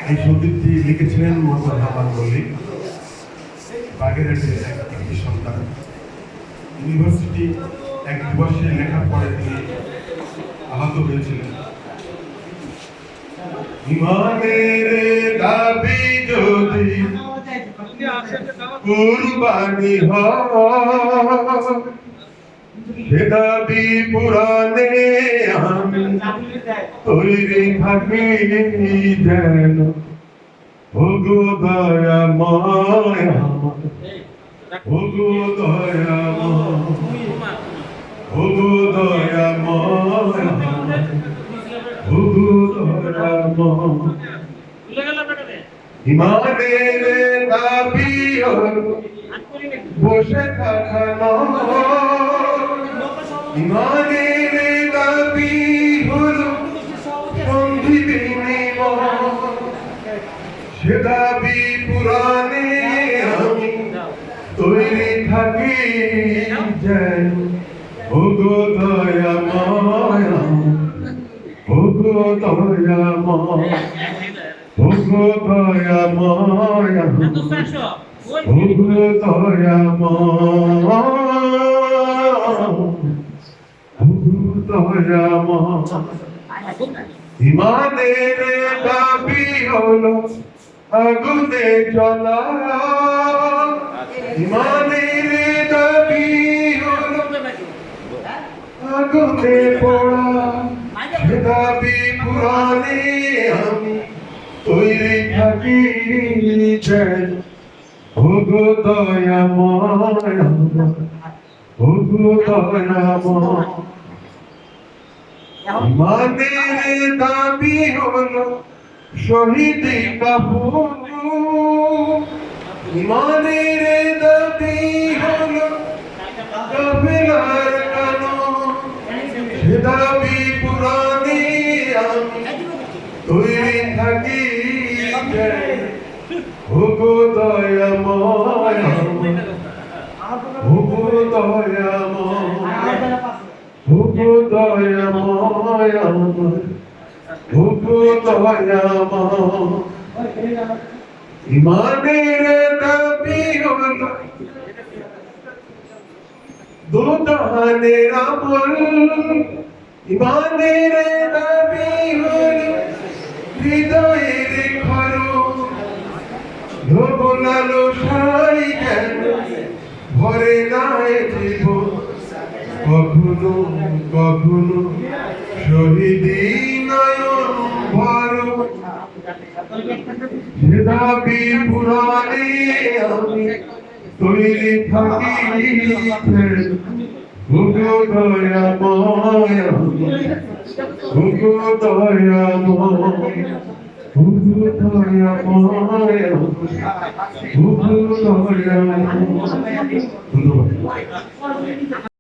এই সঙ্গীতটি লিখেছিলেন মোহাম্মদ হামান মল্লিক, বাগেরহাটের একটি সন্তান। ইউনিভার্সিটি এক দিবসে লেখার পরে তিনি আহত হয়েছিলেন। ইমানের দাবি যদি কুরবানি হয়, সে দাবি পুরানে আমি তৈরি থাকি যেন। ওগো দয়াময় আমার, ওগো দয়াময়, ওগো দয়াময় আমার, ওগো দয়াময়। ইমানের দাবি হলো বসে থাকা নয়, ইমানের দাবি হলো সন্ধি বিনিময়। সে দাবি পুরানে আমি তৈরি থাকি যেন। ওগো দয়াময়, ওগো দয়াময়, ওগো দয়াময়, ওগো দয়াময়, ওগো দয়াময়। ইমানের দাবি হলো আগুনে চলা, ইমানের দাবি হলো আগুনে পড়া। সে দাবি পুরানে আমি তৈরি থাকি যেন। ওগো দয়াময়, ওগো দয়াময়। ইমানের দাবি হলো শহীদি কাপুর, ইমানের দাবি হলো কাফেলার কানুন। সে দাবি পুরানে আমি তৈরি থাকি যেন। ওগো দয়াময়, ওগো দয়াময়, ওগো দয়াময় আমার, ওগো দয়াময়। ইমানের দাবি হলো দুজাহানের আমল, ইমানের দাবি হলো হৃদয়ের খরচ। ধবলালো সাই যেন ভরে নাই জীবন, কখনো কখনো শহীদি নয়ন ভরো। সে দাবি পুরানে আমি তৈরি থাকি যেন। ওগো দয়াময়, ওগো দয়াময়, ওগো দয়াময়, ওগো দয়াময়। ধন্যবাদ।